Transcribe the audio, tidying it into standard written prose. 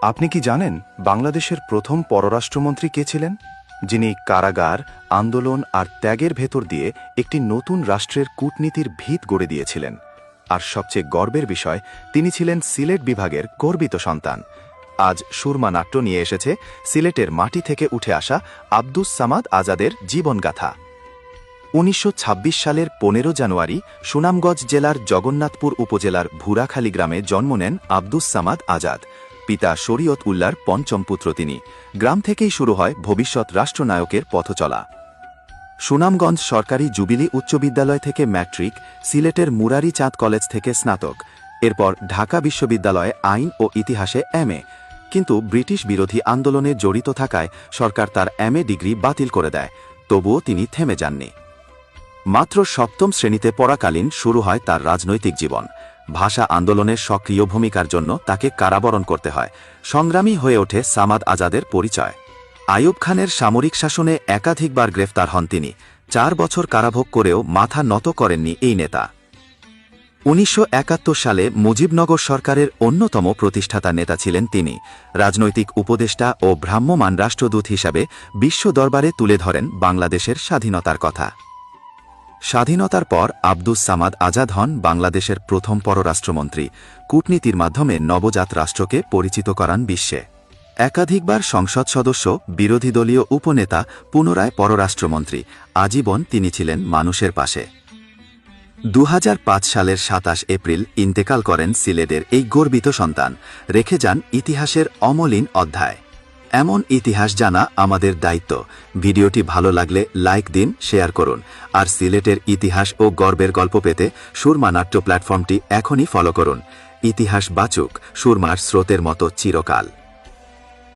আপনি কি জানেন বাংলাদেশের প্রথম পররাষ্ট্রমন্ত্রী কে ছিলেন, যিনি কারাগার, আন্দোলন আর ত্যাগের ভেতর দিয়ে একটি নতুন রাষ্ট্রের কূটনীতির ভিত গড়ে দিয়েছিলেন? আর সবচেয়ে গর্বের বিষয়, তিনি ছিলেন সিলেট বিভাগের গর্বিত সন্তান। আজ সুরমা নাট্য নিয়ে এসেছে সিলেটের মাটি থেকে উঠে আসা আব্দুস সামাদ আজাদের জীবনগাথা। ১৯২৬ সালের ১৫ জানুয়ারি সুনামগঞ্জ জেলার জগন্নাথপুর উপজেলার ভুরাখালী গ্রামে জন্ম নেন আব্দুস সামাদ আজাদ। পিতা শরীয়ত উল্লাহর পঞ্চম পুত্র তিনি। গ্রাম থেকেই শুরু হয় ভবিষ্যৎ রাষ্ট্রনায়কের পথচলা। সুনামগঞ্জ সরকারি জুবিলি উচ্চ বিদ্যালয় থেকে ম্যাট্রিক, সিলেটের মুরারি চাঁদ কলেজ থেকে স্নাতক, এরপর ঢাকা বিশ্ববিদ্যালয়ে আইন ও ইতিহাসে এমএ। কিন্তু ব্রিটিশ বিরোধী আন্দোলনে জড়িত থাকায় সরকার তার এমএ ডিগ্রি বাতিল করে দেয়। তবুও তিনি থেমে যাননি। মাত্র সপ্তম শ্রেণীতে পড়াকালীন শুরু হয় তার রাজনৈতিক জীবন। ভাষা আন্দোলনের সক্রিয় ভূমিকার জন্য তাকে কারাবরণ করতে হয়। সংগ্রামী হয়ে ওঠে সামাদ আজাদের পরিচয়। আইয়ুব খানের সামরিক শাসনে একাধিকবার গ্রেফতার হন তিনি। ৪ বছর কারাভোগ করেও মাথা নত করেননি এই নেতা। ১৯৭১ সালে মুজিবনগর সরকারের অন্যতম প্রতিষ্ঠাতা নেতা ছিলেন তিনি। রাজনৈতিক উপদেষ্টা ও ভ্রাম্যমাণ রাষ্ট্রদূত হিসাবে বিশ্ব দরবারে তুলে ধরেন বাংলাদেশের স্বাধীনতার কথা। স্বাধীনতার পর আব্দুস সামাদ আজাদ হন বাংলাদেশের প্রথম পররাষ্ট্রমন্ত্রী। কূটনীতির মাধ্যমে নবজাত রাষ্ট্রকে পরিচিত করান বিশ্বে। একাধিকবার সংসদ সদস্য, বিরোধী দলীয় উপনেতা, পুনরায় পররাষ্ট্রমন্ত্রী। আজীবন তিনি ছিলেন মানুষের পাশে। ২০০৫ সালের ২৭ এপ্রিল ইন্তেকাল করেন সিলেটের এই গর্বিত সন্তান। রেখে যান ইতিহাসের অমলিন অধ্যায়। এমন ইতিহাস জানা আমাদের দায়িত্ব। ভিডিওটি ভালো লাগলে লাইক দিন, শেয়ার করুন। আর সিলেটের ইতিহাস ও গর্বের গল্প পেতে সুরমা নাট্য প্ল্যাটফর্মটি এখনই ফলো করুন। ইতিহাস বাঁচুক সুরমার স্রোতের মতো চিরকাল।